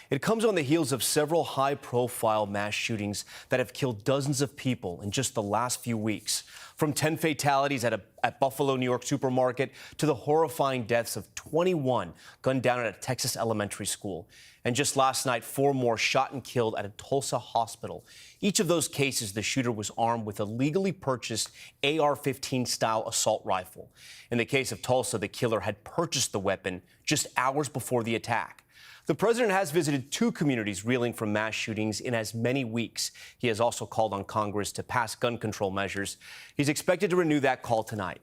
It comes on the heels of several high-profile mass shootings that have killed dozens of people in just the last few weeks. From 10 fatalities at Buffalo, New York supermarket to the horrifying deaths of 21 gunned down at a Texas elementary school. And just last night, 4 more shot and killed at a Tulsa hospital. Each of those cases, the shooter was armed with a legally purchased AR-15 style assault rifle. In the case of Tulsa, the killer had purchased the weapon just hours before the attack. The president has visited 2 communities reeling from mass shootings in as many weeks. He has also called on Congress to pass gun control measures. He's expected to renew that call tonight.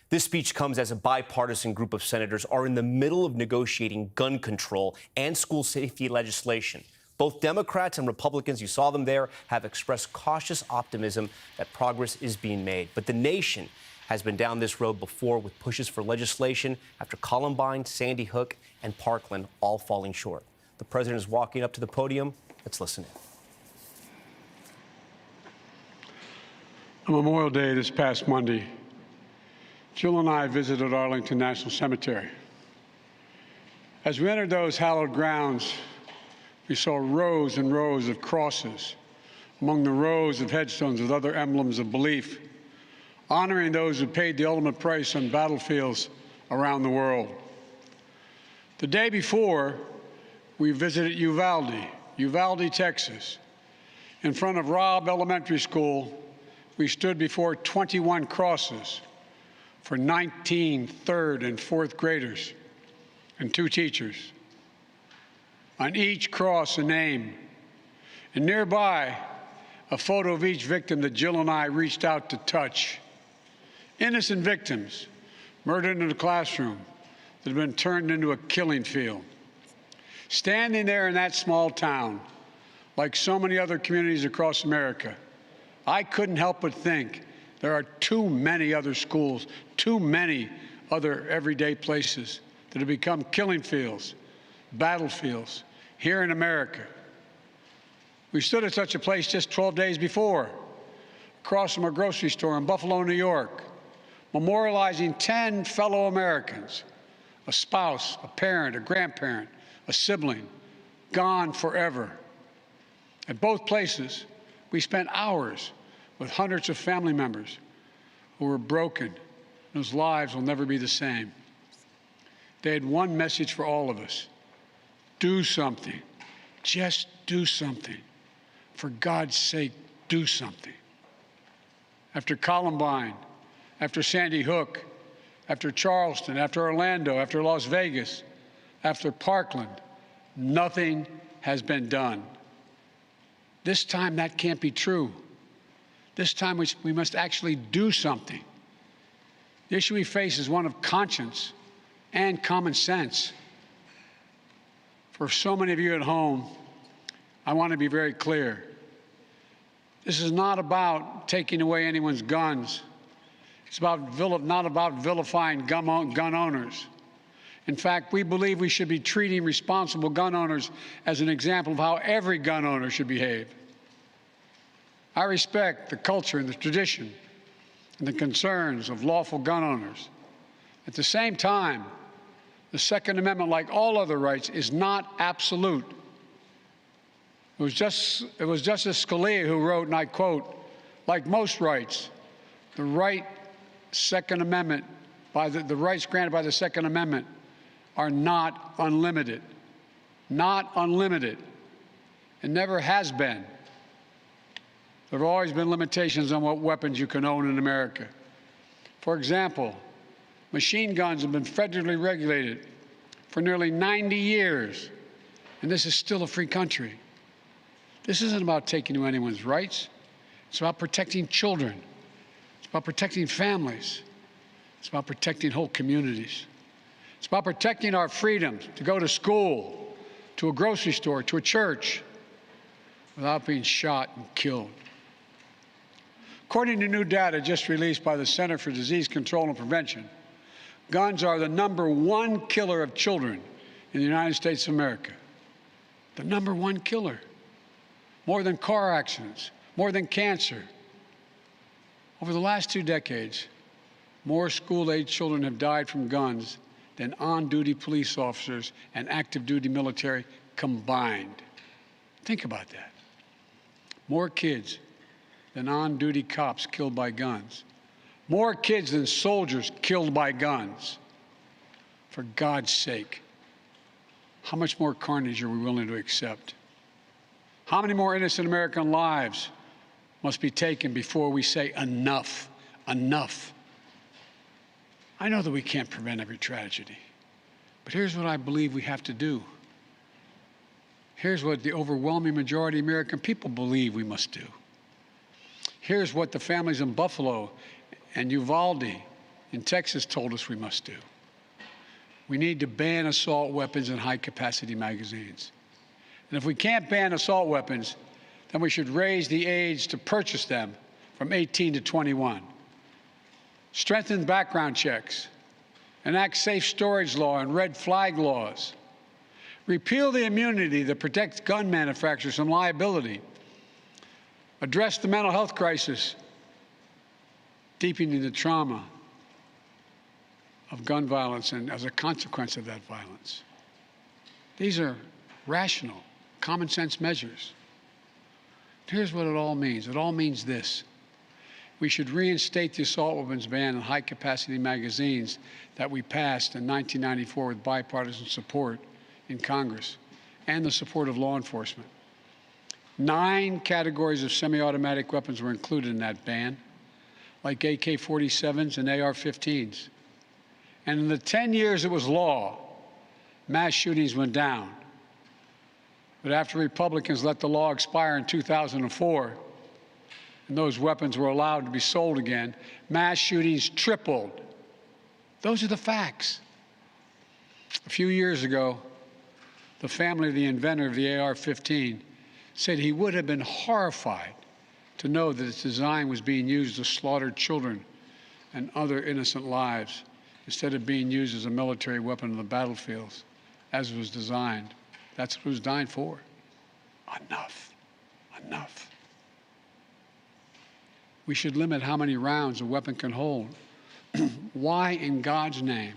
This speech comes as a bipartisan group of senators are in the middle of negotiating gun control and school safety legislation. Both Democrats and Republicans, you saw them there, have expressed cautious optimism that progress is being made. But the nation has been down this road before with pushes for legislation after Columbine, Sandy Hook, and Parkland all falling short. The president is walking up to the podium. Let's listen in. On Memorial Day this past Monday, Jill and I visited Arlington National Cemetery. As we entered those hallowed grounds, we saw rows and rows of crosses among the rows of headstones with other emblems of belief, honoring those who paid the ultimate price on battlefields around the world. The day before, we visited Uvalde, Texas. In front of Robb Elementary School, we stood before 21 crosses for 19 third and fourth graders and 2 teachers. On each cross, a name, and nearby, a photo of each victim that Jill and I reached out to touch. Innocent victims murdered in a classroom that have been turned into a killing field. Standing there in that small town, like so many other communities across America, I couldn't help but think there are too many other schools, too many other everyday places that have become killing fields, battlefields here in America. We stood at such a place just 12 days before, across from a grocery store in Buffalo, New York, memorializing 10 fellow Americans, a spouse, a parent, a grandparent, a sibling, gone forever. At both places, we spent hours with hundreds of family members who were broken, whose lives will never be the same. They had one message for all of us: do something. Just do something. For God's sake, do something. After Columbine, after Sandy Hook, after Charleston, after Orlando, after Las Vegas, after Parkland, nothing has been done. This time, that can't be true. This time, we must actually do something. The issue we face is one of conscience and common sense. For so many of you at home, I want to be very clear. This is not about taking away anyone's guns. It's not about vilifying gun owners. In fact, we believe we should be treating responsible gun owners as an example of how every gun owner should behave. I respect the culture and the tradition and the concerns of lawful gun owners. At the same time, the Second Amendment, like all other rights, is not absolute. It was Justice Scalia who wrote, and I quote, "Like most rights, the rights granted by the Second Amendment are not unlimited." Not unlimited. It never has been. There have always been limitations on what weapons you can own in America. For example, machine guns have been federally regulated for nearly 90 years, and this is still a free country. This isn't about taking away anyone's rights. It's about protecting children. It's about protecting families. It's about protecting whole communities. It's about protecting our freedom to go to school, to a grocery store, to a church, without being shot and killed. According to new data just released by the Center for Disease Control and Prevention, guns are the #1 killer of children in the United States of America. The #1 killer. More than car accidents, more than cancer. Over the last 2 decades, more school-age children have died from guns than on-duty police officers and active-duty military combined. Think about that. More kids than on-duty cops killed by guns. More kids than soldiers killed by guns. For God's sake, how much more carnage are we willing to accept? How many more innocent American lives must be taken before we say enough, enough? I know that we can't prevent every tragedy, but here's what I believe we have to do. Here's what the overwhelming majority of American people believe we must do. Here's what the families in Buffalo and Uvalde in Texas told us we must do. We need to ban assault weapons and high-capacity magazines. And if we can't ban assault weapons, then we should raise the age to purchase them from 18 to 21. Strengthen background checks, enact safe storage law and red flag laws. Repeal the immunity that protects gun manufacturers from liability. Address the mental health crisis, deepening the trauma of gun violence and as a consequence of that violence. These are rational, common sense measures. Here's what it all means. It all means this. We should reinstate the assault weapons ban on high-capacity magazines that we passed in 1994 with bipartisan support in Congress and the support of law enforcement. 9 categories of semi-automatic weapons were included in that ban, like AK-47s and AR-15s. And in the 10 years it was law, mass shootings went down. But after Republicans let the law expire in 2004, and those weapons were allowed to be sold again, mass shootings tripled. Those are the facts. A few years ago, the family of the inventor of the AR-15 said he would have been horrified to know that its design was being used to slaughter children and other innocent lives instead of being used as a military weapon on the battlefields, as it was designed. That's what it was designed for. Enough. Enough. We should limit how many rounds a weapon can hold. Why, in God's name,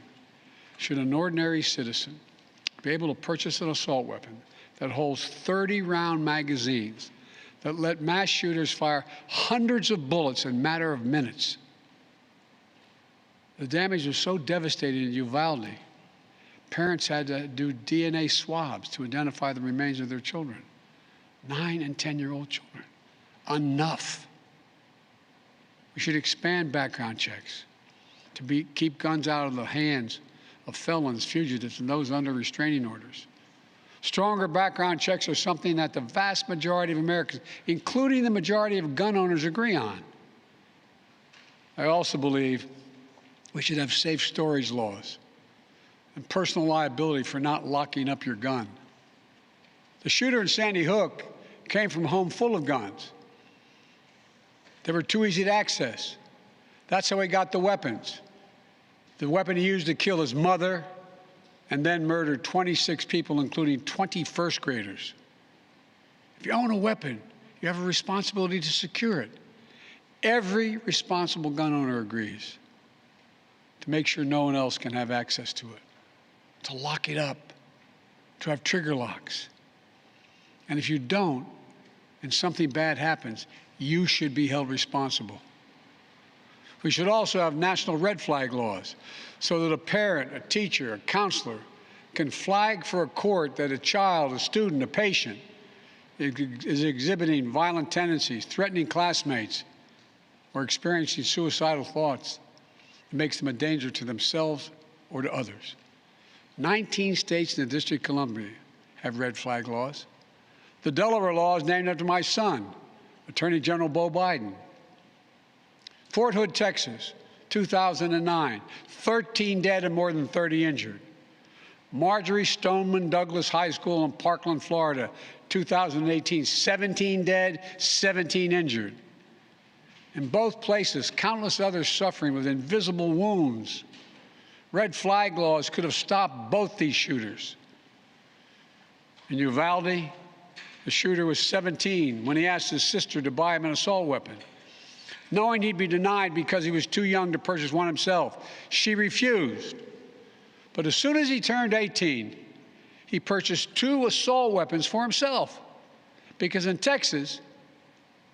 should an ordinary citizen be able to purchase an assault weapon that holds 30-round magazines that let mass shooters fire hundreds of bullets in a matter of minutes? The damage was so devastating in Uvalde, parents had to do DNA swabs to identify the remains of their children. 9- and 10-year-old children. Enough. We should expand background checks to keep guns out of the hands of felons, fugitives, and those under restraining orders. Stronger background checks are something that the vast majority of Americans, including the majority of gun owners, agree on. I also believe we should have safe storage laws and personal liability for not locking up your gun. The shooter in Sandy Hook came from a home full of guns. They were too easy to access. That's how he got the weapons. The weapon he used to kill his mother and then murdered 26 people, including 20 first graders. If you own a weapon, you have a responsibility to secure it. Every responsible gun owner agrees to make sure no one else can have access to it, to lock it up, to have trigger locks. And if you don't, and something bad happens, you should be held responsible. We should also have national red flag laws so that a parent, a teacher, a counselor can flag for a court that a child, a student, a patient is exhibiting violent tendencies, threatening classmates, or experiencing suicidal thoughts. It makes them a danger to themselves or to others. 19 states in the District of Columbia have red flag laws. The Delaware law is named after my son, Attorney General Beau Biden. Fort Hood, Texas, 2009, 13 dead and more than 30 injured. Marjorie Stoneman Douglas High School in Parkland, Florida, 2018, 17 dead, 17 injured. In both places, countless others suffering with invisible wounds. Red flag laws could have stopped both these shooters. In Uvalde, the shooter was 17 when he asked his sister to buy him an assault weapon. Knowing he'd be denied because he was too young to purchase one himself, she refused. But as soon as he turned 18, he purchased 2 assault weapons for himself. Because in Texas,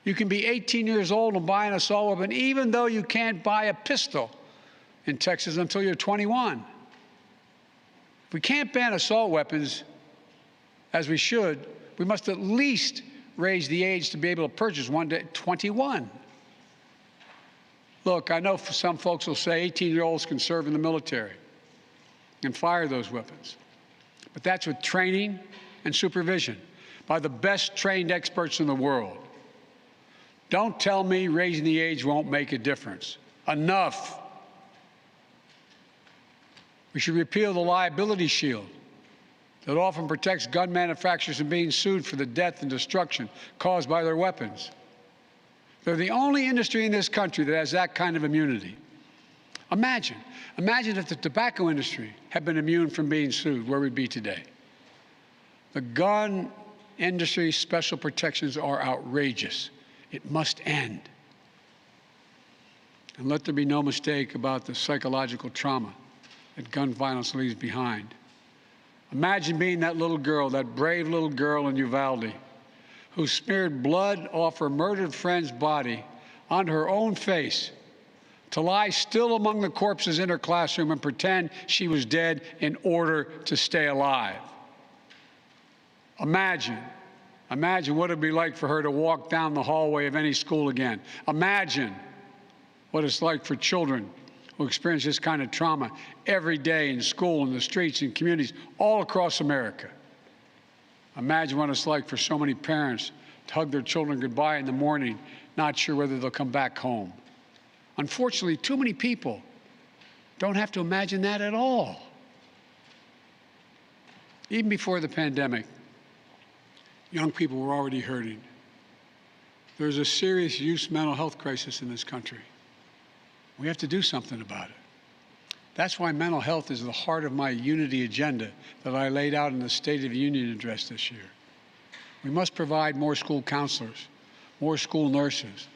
you can be 18 years old and buy an assault weapon, even though you can't buy a pistol in Texas until you're 21. If we can't ban assault weapons, as we should, we must at least raise the age to be able to purchase one to 21. Look, I know some folks will say 18-year-olds can serve in the military and fire those weapons. But that's with training and supervision by the best trained experts in the world. Don't tell me raising the age won't make a difference. Enough. We should repeal the liability shield that often protects gun manufacturers from being sued for the death and destruction caused by their weapons. They're the only industry in this country that has that kind of immunity. Imagine if the tobacco industry had been immune from being sued, where we'd be today. The gun industry's special protections are outrageous. It must end. And let there be no mistake about the psychological trauma that gun violence leaves behind. Imagine being that little girl, that brave little girl in Uvalde, who smeared blood off her murdered friend's body onto her own face to lie still among the corpses in her classroom and pretend she was dead in order to stay alive. Imagine what it'd be like for her to walk down the hallway of any school again. Imagine what it's like for children who experience this kind of trauma every day in school, in the streets, in communities all across America. Imagine what it's like for so many parents to hug their children goodbye in the morning, not sure whether they'll come back home. Unfortunately, too many people don't have to imagine that at all. Even before the pandemic, young people were already hurting. There's a serious youth mental health crisis in this country. We have to do something about it. That's why mental health is the heart of my unity agenda that I laid out in the State of the Union address this year. We must provide more school counselors, more school nurses,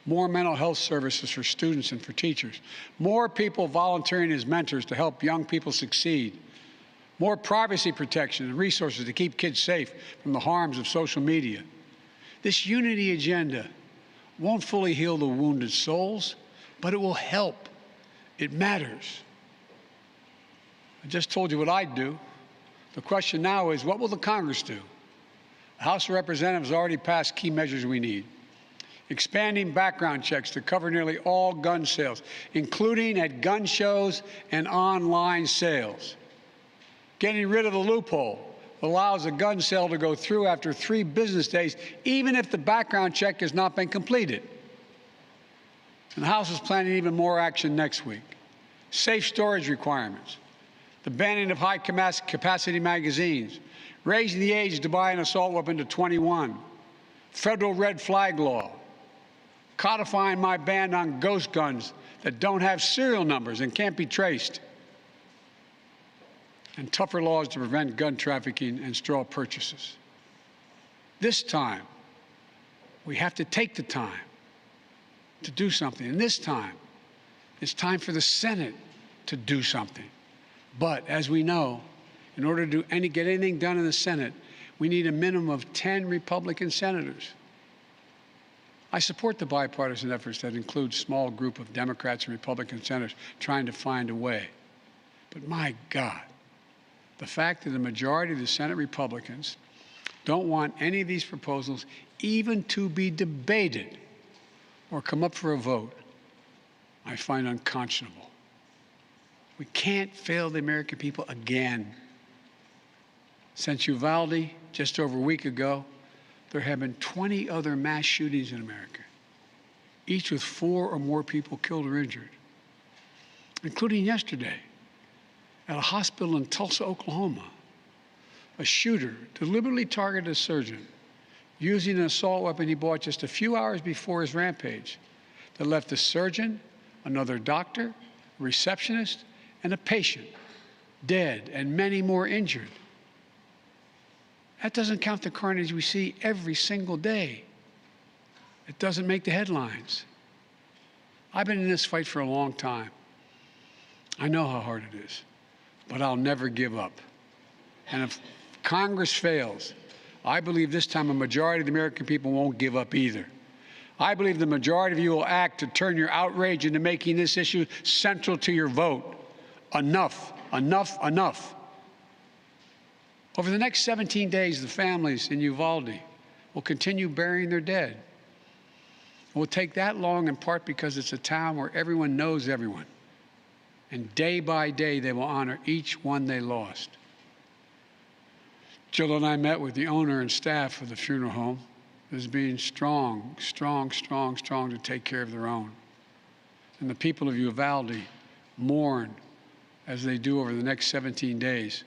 more mental health services for students and for teachers, more people volunteering as mentors to help young people succeed, more privacy protection and resources to keep kids safe from the harms of social media. This unity agenda won't fully heal the wounded souls, but it will help. It matters. I just told you what I'd do. The question now is, what will the Congress do? The House of Representatives has already passed key measures we need. Expanding background checks to cover nearly all gun sales, including at gun shows and online sales. Getting rid of the loophole that allows a gun sale to go through after 3 business days, even if the background check has not been completed. And the House is planning even more action next week. Safe storage requirements, the banning of high-capacity magazines, raising the age to buy an assault weapon to 21, federal red flag law, codifying my ban on ghost guns that don't have serial numbers and can't be traced, and tougher laws to prevent gun trafficking and straw purchases. This time, we have to take the time to do something. And this time, it's time for the Senate to do something. But as we know, in order to get anything done in the Senate, we need a minimum of 10 Republican senators. I support the bipartisan efforts that include a small group of Democrats and Republican senators trying to find a way. But my God, the fact that the majority of the Senate Republicans don't want any of these proposals even to be debated or come up for a vote, I find unconscionable. We can't fail the American people again. Since Uvalde, just over a week ago, there have been 20 other mass shootings in America, each with 4 or more people killed or injured, including yesterday at a hospital in Tulsa, Oklahoma. A shooter deliberately targeted a surgeon using an assault weapon he bought just a few hours before his rampage that left a surgeon, another doctor, a receptionist, and a patient dead and many more injured. That doesn't count the carnage we see every single day. It doesn't make the headlines. I've been in this fight for a long time. I know how hard it is. but I'll never give up. And if Congress fails, I believe this time a majority of the American people won't give up either. I believe the majority of you will act to turn your outrage into making this issue central to your vote. Enough, enough, enough. Over the next 17 days, the families in Uvalde will continue burying their dead. It will take that long in part because it's a town where everyone knows everyone. And day by day, they will honor each one they lost. Jill and I met with the owner and staff of the funeral home as being strong to take care of their own. And the people of Uvalde mourn as they do over the next 17 days.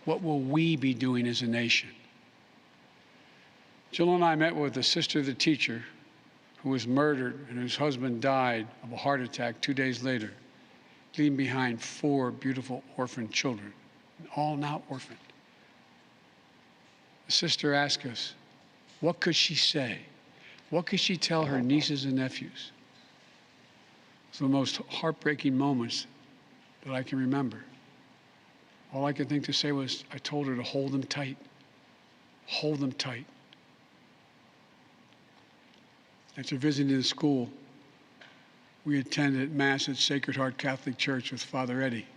What will we be doing as a nation? Jill and I met with the sister of the teacher who was murdered and whose husband died of a heart attack 2 days later, leaving behind 4 beautiful orphaned children, all now orphaned. The sister asked us, what could she say? What could she tell her nieces and nephews? It's the most heartbreaking moments that I can remember. All I could think to say was, I told her to hold them tight. Hold them tight. After visiting the school, we attended Mass at Sacred Heart Catholic Church with Father Eddie.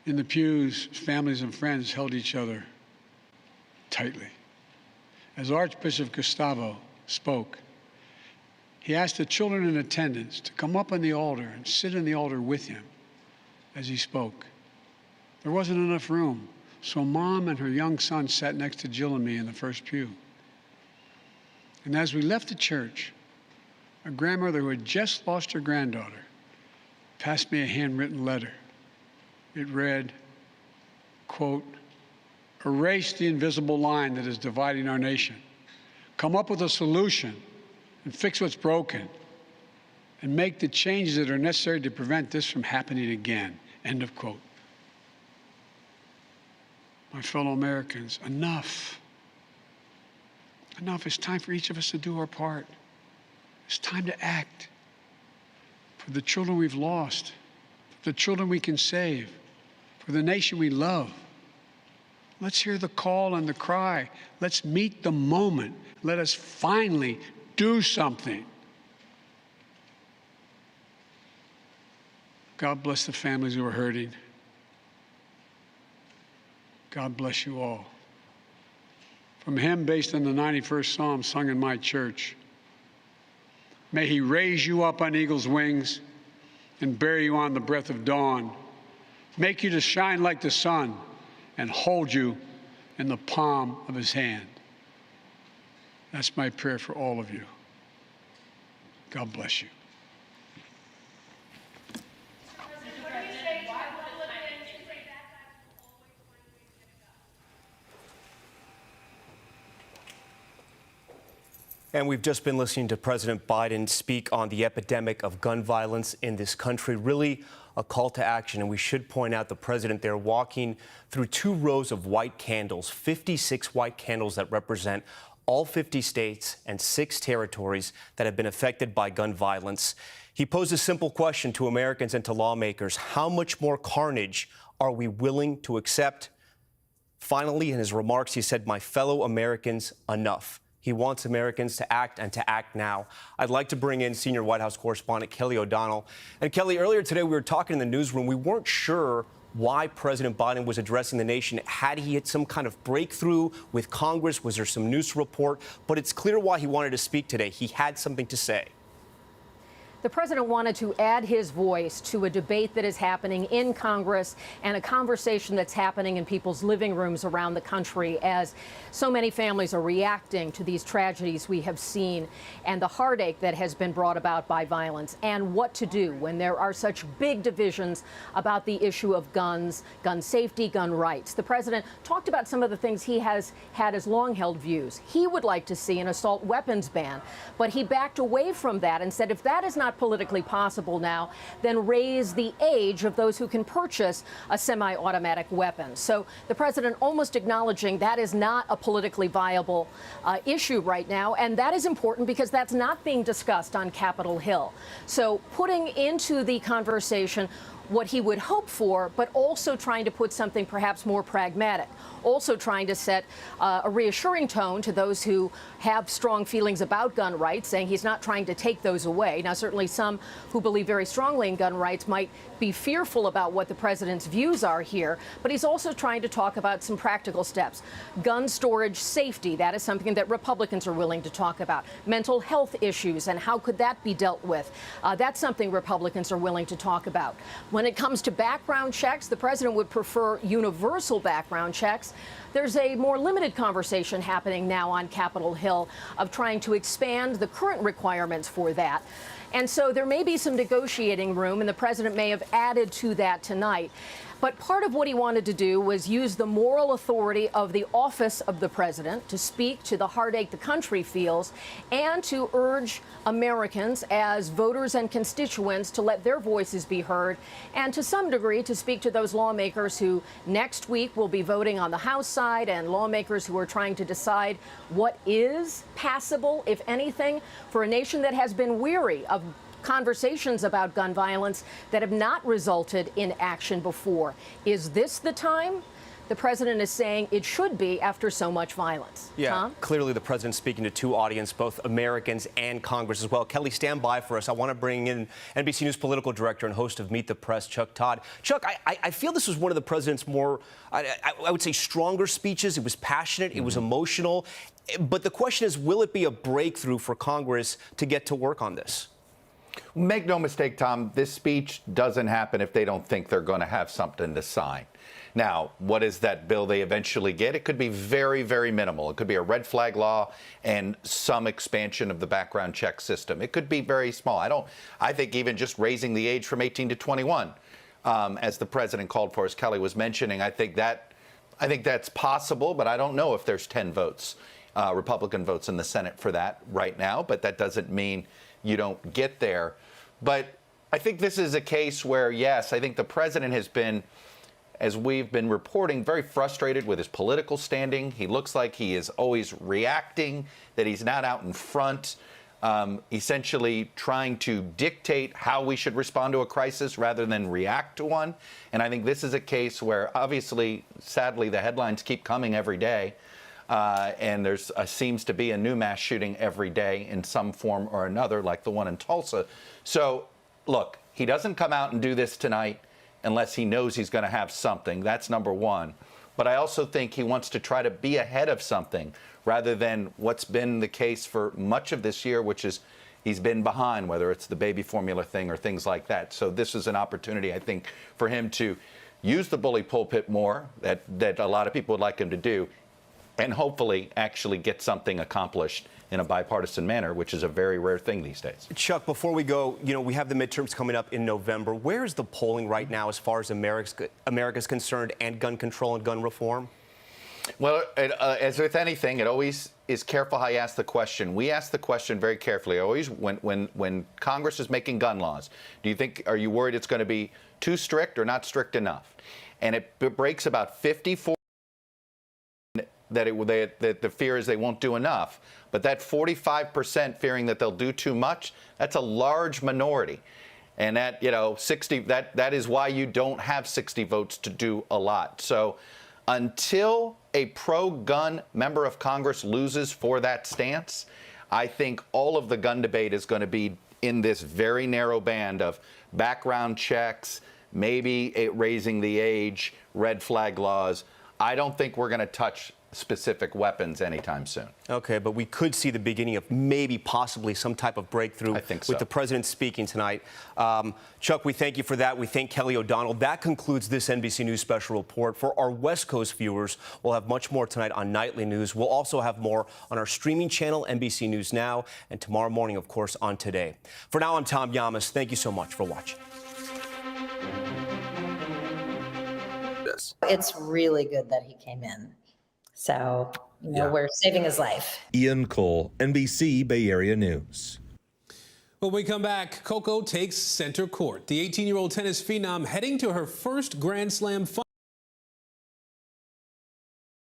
In the pews, families and friends held each other tightly. As Archbishop Gustavo spoke, he asked the children in attendance to come up on the altar and sit in the altar with him as he spoke. There wasn't enough room, so Mom and her young son sat next to Jill and me in the first pew. And as we left the church, a grandmother who had just lost her granddaughter passed me a handwritten letter. It read, quote, erase the invisible line that is dividing our nation. Come up with a solution and fix what's broken and make the changes that are necessary to prevent this from happening again. End of quote. My fellow Americans, enough. Enough. It's time for each of us to do our part. It's time to act for the children we've lost, for the children we can save, for the nation we love. Let's hear the call and the cry. Let's meet the moment. Let us finally do something. God bless the families who are hurting. God bless you all. From a hymn based on the 91st Psalm sung in my church. May he raise you up on eagle's wings and bear you on the breath of dawn. Make you to shine like the sun and hold you in the palm of his hand. That's my prayer for all of you. God bless you. And we've just been listening to President Biden speak on the epidemic of gun violence in this country, really a call to action. And we should point out the president there walking through 2 rows of white candles, 56 white candles that represent all 50 states and 6 territories that have been affected by gun violence. He posed a simple question to Americans and to lawmakers. How much more carnage are we willing to accept? Finally, in his remarks, he said, my fellow Americans, enough. He wants Americans to act and to act now. I'd like to bring in senior White House correspondent Kelly O'Donnell. And Kelly, earlier today we were talking in the newsroom. We weren't sure why President Biden was addressing the nation. Had he had some kind of breakthrough with Congress? Was there some news report? But it's clear why he wanted to speak today. He had something to say. The president wanted to add his voice to a debate that is happening in Congress and a conversation that's happening in people's living rooms around the country as so many families are reacting to these tragedies we have seen and the heartache that has been brought about by violence and what to do when there are such big divisions about the issue of guns, gun safety, gun rights. The president talked about some of the things he has had as long-held views. He would like to see an assault weapons ban, but he backed away from that and said if that is not politically possible now, then raise the age of those who can purchase a semi-automatic weapon. So the president almost acknowledging that is not a politically viable issue right now, and that is important because that's not being discussed on Capitol Hill. So putting into the conversation what he would hope for, but also trying to put something perhaps more pragmatic, also trying to set a reassuring tone to those who have strong feelings about gun rights, saying he's not trying to take those away. Now, certainly some who believe very strongly in gun rights might be fearful about what the president's views are here, but he's also trying to talk about some practical steps. Gun storage safety, that is something that Republicans are willing to talk about. Mental health issues and how could that be dealt with? That's something Republicans are willing to talk about. When it comes to background checks, the president would prefer universal background checks. There's a more limited conversation happening now on Capitol Hill of trying to expand the current requirements for that. And so there may be some negotiating room, and the president may have added to that tonight. But part of what he wanted to do was use the moral authority of the office of the president to speak to the heartache the country feels and to urge Americans as voters and constituents to let their voices be heard and to some degree to speak to those lawmakers who next week will be voting on the House side and lawmakers who are trying to decide what is passable, if anything, for a nation that has been weary of conversations about gun violence that have not resulted in action before. Is this the time? The president is saying it should be after so much violence. Yeah, Tom? Clearly the president's speaking to two audiences, both Americans and Congress as well. Kelly, stand by for us. I want to bring in NBC News political director and host of Meet the Press, Chuck Todd. Chuck, I feel this was one of the president's more, I would say, stronger speeches. It was passionate. It was emotional. But the question is, will it be a breakthrough for Congress to get to work on this? Make no mistake, Tom, this speech doesn't happen if they don't think they're going to have something to sign. Now, what is that bill they eventually get? It could be very, very minimal. It could be a red flag law and some expansion of the background check system. It could be very small. I think even just raising the age from 18 to 21, as the president called for, as Kelly was mentioning, I think that's possible, but I don't know if there's 10 votes, Republican votes in the Senate for that right now, but that doesn't mean you don't get there. But I think this is a case where, yes, I think the president has been, as we've been reporting, very frustrated with his political standing. He looks like he is always reacting, that he's not out in front, essentially trying to dictate how we should respond to a crisis rather than react to one. And I think this is a case where, obviously, sadly, the headlines keep coming every day. And there's seems to be a new mass shooting every day in some form or another, like the one in Tulsa. So, look, he doesn't come out and do this tonight unless he knows he's going to have something. That's number one. But I also think he wants to try to be ahead of something rather than what's been the case for much of this year, which is he's been behind, whether it's the baby formula thing or things like that. So this is an opportunity, I think, for him to use the bully pulpit more, that a lot of people would like him to do, and hopefully actually get something accomplished in a bipartisan manner, which is a very rare thing these days. Chuck, before we go, we have the midterms coming up in November. Where is the polling right now as far as America's concerned and gun control and gun reform? Well, as with anything, it always is careful how you ask the question. We ask the question very carefully. Always, when Congress is making gun laws, are you worried it's going to be too strict or not strict enough? And it breaks about 54. That the fear is they won't do enough. But that 45% fearing that they'll do too much, that's a large minority. And that, 60, that is why you don't have 60 votes to do a lot. So until a pro-gun member of Congress loses for that stance, I think all of the gun debate is going to be in this very narrow band of background checks, maybe raising the age, red flag laws. I don't think we're going to touch specific weapons anytime soon. Okay, but we could see the beginning of maybe possibly some type of breakthrough with the president speaking tonight. Chuck, we thank you for that. We thank Kelly O'Donnell. That concludes this NBC News special report. For our West Coast viewers, we'll have much more tonight on Nightly News. We'll also have more on our streaming channel, NBC News Now, and tomorrow morning, of course, on Today. For now, I'm Tom Yamas. Thank you so much for watching. It's really good that he came in. So, we're saving his life. Ian Cole, NBC Bay Area News. When we come back, Coco takes center court. The 18-year-old tennis phenom heading to her first Grand Slam final.